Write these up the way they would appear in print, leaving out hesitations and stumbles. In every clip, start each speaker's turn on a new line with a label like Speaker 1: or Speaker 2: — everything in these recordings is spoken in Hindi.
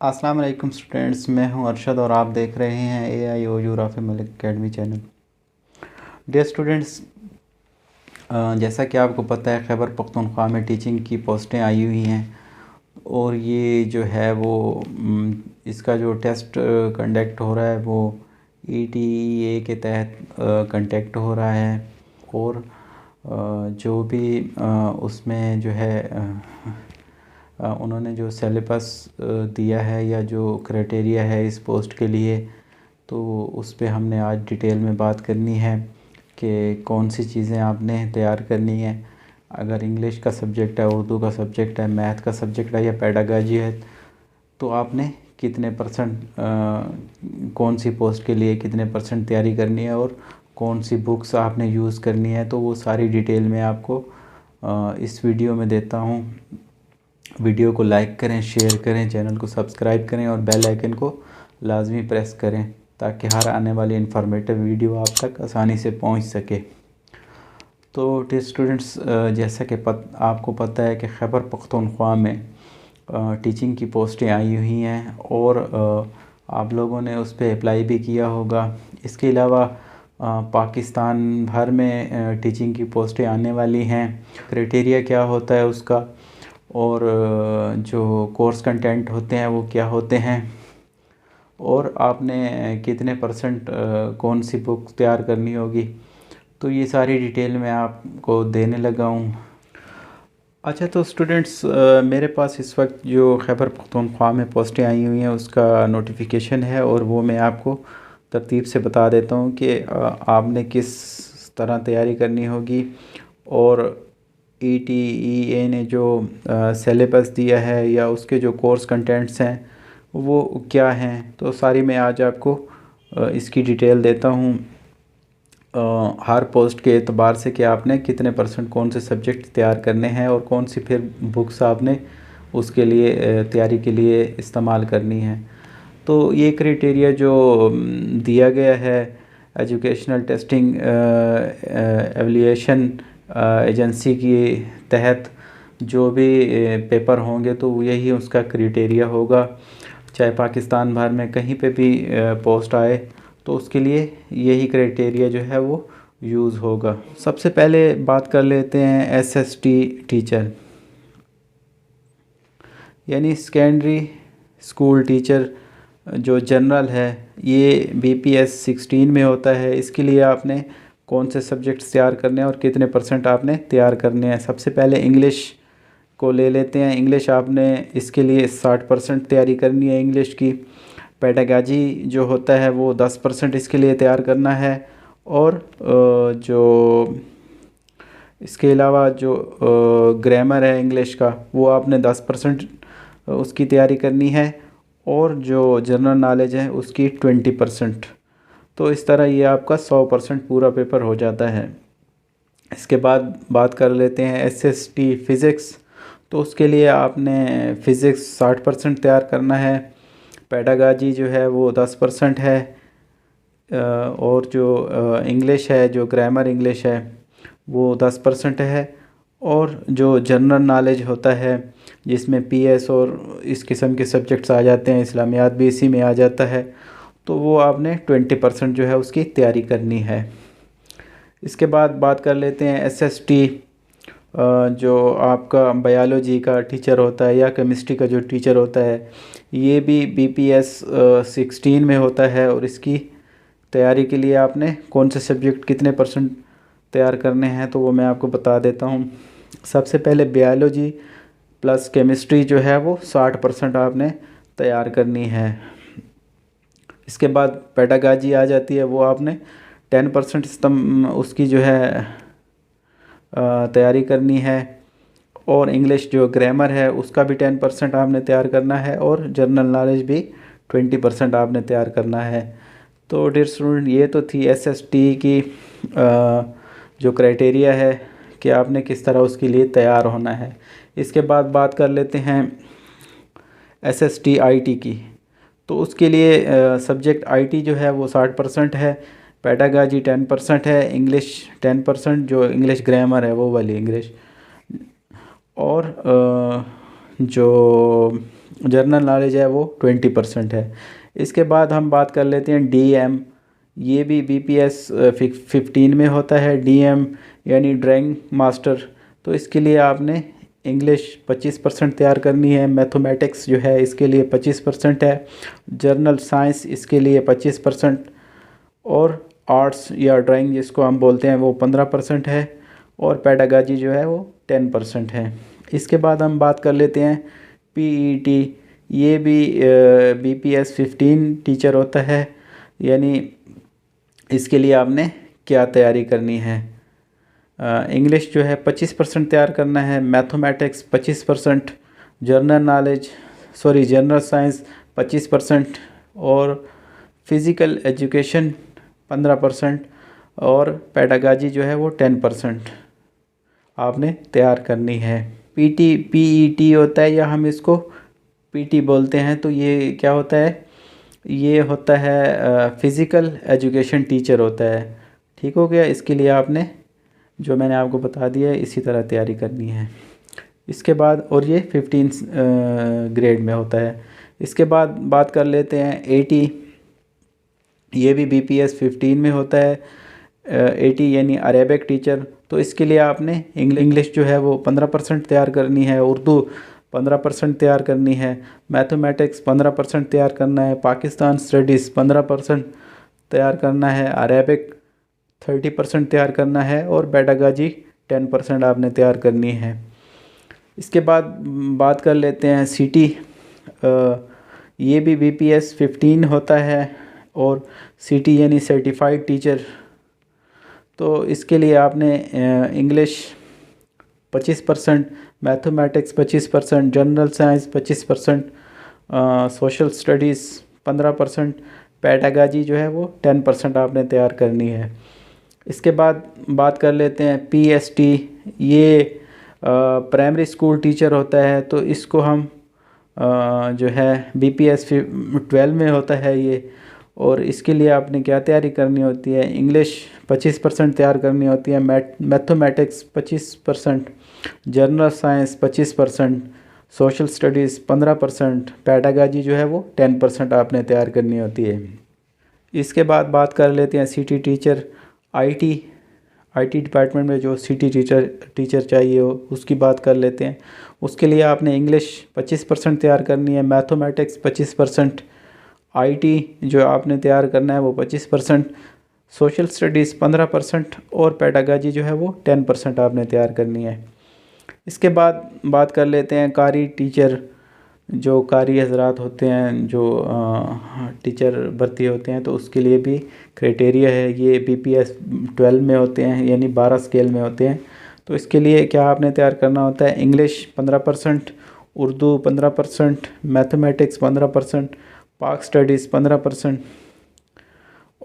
Speaker 1: अस्सलाम वालेकुम स्टूडेंट्स, मैं हूं अरशद और आप देख रहे हैं AIOU Rafi Malik academy channel. Dear students, जैसा कि आपको पता है खैबर पख्तूनख्वा में टीचिंग की पोस्टें आई हुई हैं और ये जो है वो इसका जो टेस्ट कंडक्ट हो रहा है वो ETEA के तहत कंडक्ट हो रहा है। और जो भी उसमें जो है उन्होंने जो सिलेबस दिया है या जो क्राइटेरिया है इस पोस्ट के लिए, तो उस पे हमने आज डिटेल में बात करनी है कि कौन सी चीज़ें आपने तैयार करनी है। अगर इंग्लिश का सब्जेक्ट है, उर्दू का सब्जेक्ट है, मैथ का सब्जेक्ट है या पेडागॉजी है, तो आपने कितने परसेंट कौन सी पोस्ट के लिए कितने परसेंट तैयारी करनी है और कौन सी बुक्स आपने यूज़ करनी है, तो वो सारी डिटेल में आपको इस वीडियो में देता हूँ। वीडियो को लाइक करें, शेयर करें, चैनल को सब्सक्राइब करें और बेल आइकन को लाजमी प्रेस करें ताकि हर आने वाली इन्फॉर्मेटिव वीडियो आप तक आसानी से पहुंच सके। तो डियर स्टूडेंट्स, जैसा कि आपको पता है कि खैबर पख्तूनख्वा में टीचिंग की पोस्टें आई हुई हैं और आप लोगों ने उस पर अप्लाई भी किया होगा। इसके अलावा पाकिस्तान भर में टीचिंग की पोस्टें आने वाली हैं। क्राइटेरिया क्या होता है उसका और जो कोर्स कंटेंट होते हैं वो क्या होते हैं और आपने कितने परसेंट कौन सी बुक तैयार करनी होगी, तो ये सारी डिटेल मैं आपको देने लगा हूँ। अच्छा, तो स्टूडेंट्स, मेरे पास इस वक्त जो खैबर पख्तूनख्वा में पोस्टें आई हुई हैं उसका नोटिफिकेशन है और वो मैं आपको तरतीब से बता देता हूँ कि आपने किस तरह तैयारी करनी होगी और ETEA ने जो सिलेबस दिया है या उसके जो कोर्स कंटेंट्स हैं वो क्या हैं, तो सारी मैं आज आपको इसकी डिटेल देता हूँ हर पोस्ट के एतबार से कि आपने कितने परसेंट कौन से सब्जेक्ट तैयार करने हैं और कौन सी फिर बुक्स आपने उसके लिए तैयारी के लिए इस्तेमाल करनी है। तो ये क्राइटेरिया जो दिया गया है एजुकेशनल टेस्टिंग एवल्यूएशन एजेंसी के तहत जो भी पेपर होंगे तो यही उसका क्राइटेरिया होगा। चाहे पाकिस्तान भर में कहीं पे भी पोस्ट आए तो उसके लिए यही क्राइटेरिया जो है वो यूज़ होगा। सबसे पहले बात कर लेते हैं SST टीचर यानी सेकेंडरी स्कूल टीचर जो जनरल है, ये BPS 16 में होता है। इसके लिए आपने कौन से सब्जेक्ट्स तैयार करने हैं और कितने परसेंट आपने तैयार करने हैं। सबसे पहले इंग्लिश को ले लेते हैं। इंग्लिश आपने इसके लिए 60% तैयारी करनी है इंग्लिश की। पेडागॉजी जो होता है वो 10% इसके लिए तैयार करना है और जो इसके अलावा जो ग्रामर है इंग्लिश का वो आपने 10% उसकी तैयारी करनी है और जो जनरल नॉलेज है उसकी 20%। तो इस तरह ये आपका 100% पूरा पेपर हो जाता है। इसके बाद बात कर लेते हैं SST फ़िज़िक्स। तो उसके लिए आपने फ़िज़िक्स 60% तैयार करना है। पेडागॉजी जो है वो 10% है और जो इंग्लिश है, जो ग्रामर इंग्लिश है वो 10% है और जो जनरल नॉलेज होता है जिसमें PS और इस किस्म के सब्जेक्ट्स आ जाते हैं, इस्लामियात भी इसी में आ जाता है, तो वो आपने 20% जो है उसकी तैयारी करनी है। इसके बाद बात कर लेते हैं SST जो आपका बायोलॉजी का टीचर होता है या केमिस्ट्री का जो टीचर होता है, ये भी BPS 16 में होता है और इसकी तैयारी के लिए आपने कौन से सब्जेक्ट कितने परसेंट तैयार करने हैं तो वो मैं आपको बता देता हूँ। सबसे पहले बायोलॉजी प्लस केमिस्ट्री जो है वो 60% आपने तैयार करनी है। इसके बाद पेडागॉजी आ जाती है, वो आपने 10% उसकी जो है तैयारी करनी है और इंग्लिश जो ग्रामर है उसका भी 10% आपने तैयार करना है और जनरल नॉलेज भी 20% आपने तैयार करना है। तो डियर स्टूडेंट, ये तो थी SST की जो क्राइटेरिया है कि आपने किस तरह उसके लिए तैयार होना है। इसके बाद बात कर लेते हैं SST IT की। तो उसके लिए सब्जेक्ट IT जो है वो 60% है, पेडागॉजी 10% है, इंग्लिश 10% जो इंग्लिश ग्रामर है वो वाली इंग्लिश, और जो जनरल नॉलेज है वो 20% है। इसके बाद हम बात कर लेते हैं DM। ये भी BPS 15 में होता है। DM यानी ड्राइंग मास्टर। तो इसके लिए आपने इंग्लिश 25% तैयार करनी है। मैथमेटिक्स जो है इसके लिए 25% है। जर्नल साइंस इसके लिए 25%। और आर्ट्स या ड्राइंग जिसको हम बोलते हैं वो 15% है। और पेडागॉजी जो है वो 10% है। इसके बाद हम बात कर लेते हैं PET। ये भी BPS 15 टीचर होता है। यानी इसके लिए आपने क्या तैयारी करनी है? इंग्लिश जो है 25% तैयार करना है। मैथमेटिक्स 25%। General science 25%। और फिज़िकल एजुकेशन 15%। और पेडागॉजी जो है वो 10% आपने तैयार करनी है। PET होता है या हम इसको PT बोलते हैं। तो ये क्या होता है? ये होता है फ़िज़िकल एजुकेशन टीचर होता है। ठीक हो गया। इसके लिए आपने जो मैंने आपको बता दिया है इसी तरह तैयारी करनी है। इसके बाद और ये 15 ग्रेड में होता है। इसके बाद बात कर लेते हैं AT। ये भी BPS 15 में होता है। AT यानी अरेबिक टीचर। तो इसके लिए आपने इंग्लिश जो है वो 15% तैयार करनी है। उर्दू 15% तैयार करनी है। मैथमेटिक्स 15% तैयार करना है। पाकिस्तान स्टडीज़ 15% तैयार करना है। अरेबिक 30% तैयार करना है। और पेडागॉजी 10% आपने तैयार करनी है। इसके बाद बात कर लेते हैं CT। ये भी BPS 15 होता है। और CT यानी सर्टिफाइड टीचर। तो इसके लिए आपने English 25%, mathematics 25%, general science 25%, social studies 15%, pedagogy जो है वो 10% आपने तैयार करनी है। इसके बाद बात कर लेते हैं PST। ये प्राइमरी स्कूल टीचर होता है। तो इसको हम जो है BPS 12 में होता है ये। और इसके लिए आपने क्या तैयारी करनी होती है? इंग्लिश 25% तैयार करनी होती है। Mathematics 25%, general science 25%, social studies 15%, pedagogy जो है वो 10% आपने तैयार करनी होती है। इसके बाद बात कर लेते हैं CT टीचर। IT डिपार्टमेंट में जो CT टीचर चाहिए हो उसकी बात कर लेते हैं। उसके लिए आपने इंग्लिश 25% तैयार करनी है। मैथमेटिक्स 25%, IT जो आपने तैयार करना है वो 25%, सोशल स्टडीज़ 15% और पेडागॉजी जो है वो 10% आपने तैयार करनी है। इसके बाद बात कर लेते हैं कारी टीचर। जो कारी हजरात होते हैं जो टीचर भर्ती होते हैं तो उसके लिए भी क्राइटेरिया है। ये BPS 12 में होते हैं यानी 12 स्केल में होते हैं। तो इसके लिए क्या आपने तैयार करना होता है? इंग्लिश 15%, उर्दू 15%, मैथमेटिक्स 15%, पाक स्टडीज़ 15%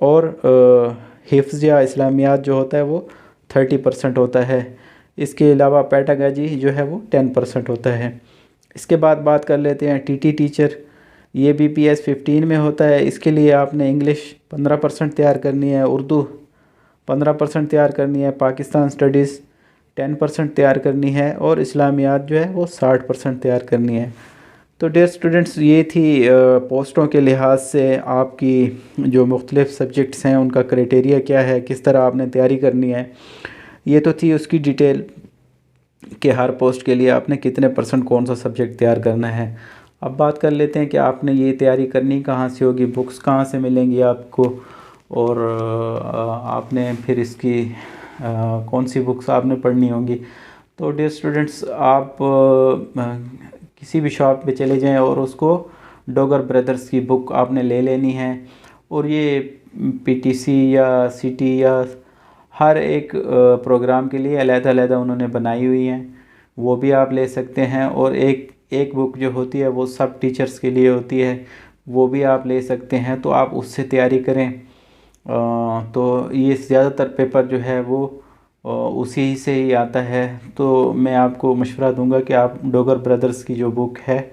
Speaker 1: और हिफ्ज़ या इस्लामियात जो होता है वो 30% होता है। इसके अलावा पेडागॉजी जो है वो 10% होता है। इसके बाद बात कर लेते हैं TT टीचर। ये BPS 15 में होता है। इसके लिए आपने इंग्लिश 15% तैयार करनी है। उर्दू 15% तैयार करनी है। पाकिस्तान स्टडीज़ 10% तैयार करनी है। और इस्लामियात जो है वो 60% तैयार करनी है। तो डियर स्टूडेंट्स, ये थी पोस्टों के लिहाज से आपकी जो मुख्तलिफ़ सब्जेक्ट्स हैं उनका क्राइटेरिया क्या है, किस तरह आपने तैयारी करनी है। ये तो थी उसकी डिटेल कि हर पोस्ट के लिए आपने कितने % कौन सा सब्जेक्ट तैयार करना है। अब बात कर लेते हैं कि आपने ये तैयारी करनी कहाँ से होगी, बुक्स कहाँ से मिलेंगी आपको, और आपने फिर इसकी कौन सी बुक्स आपने पढ़नी होंगी। तो डियर स्टूडेंट्स, आप किसी भी शॉप पे चले जाएं और उसको डोगर ब्रदर्स की बुक आपने ले लेनी है। और ये PTC या CT या हर एक प्रोग्राम के लिए अलग-अलग उन्होंने बनाई हुई हैं, वो भी आप ले सकते हैं। और एक बुक जो होती है वो सब टीचर्स के लिए होती है, वो भी आप ले सकते हैं। तो आप उससे तैयारी करें। तो ये ज़्यादातर पेपर जो है वो उसी से ही आता है। तो मैं आपको मशवरा दूंगा कि आप डोगर ब्रदर्स की जो बुक है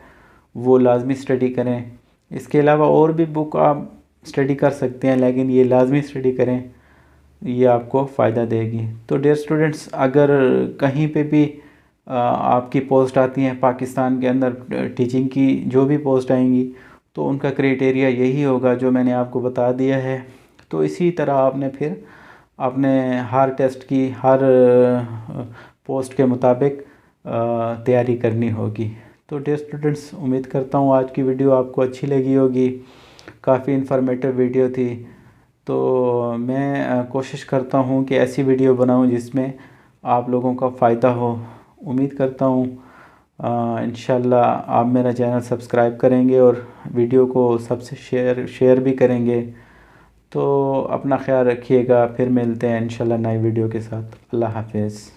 Speaker 1: वो लाजमी स्टडी करें। इसके अलावा और भी बुक आप स्टडी कर सकते हैं, लेकिन ये लाजमी स्टडी करें, ये आपको फ़ायदा देगी। तो डियर स्टूडेंट्स, अगर कहीं पे भी आपकी पोस्ट आती हैं पाकिस्तान के अंदर टीचिंग की, जो भी पोस्ट आएंगी तो उनका क्राइटेरिया यही होगा जो मैंने आपको बता दिया है। तो इसी तरह आपने फिर अपने हर टेस्ट की हर पोस्ट के मुताबिक तैयारी करनी होगी। तो डियर स्टूडेंट्स, उम्मीद करता हूँ आज की वीडियो आपको अच्छी लगी होगी, काफ़ी इन्फॉर्मेटिव वीडियो थी। तो मैं कोशिश करता हूँ कि ऐसी वीडियो बनाऊँ जिसमें आप लोगों का फ़ायदा हो। उम्मीद करता हूँ इंशाल्लाह आप मेरा चैनल सब्सक्राइब करेंगे और वीडियो को सबसे शेयर भी करेंगे। तो अपना ख्याल रखिएगा, फिर मिलते हैं इंशाल्लाह नई वीडियो के साथ। अल्लाह हाफिज़।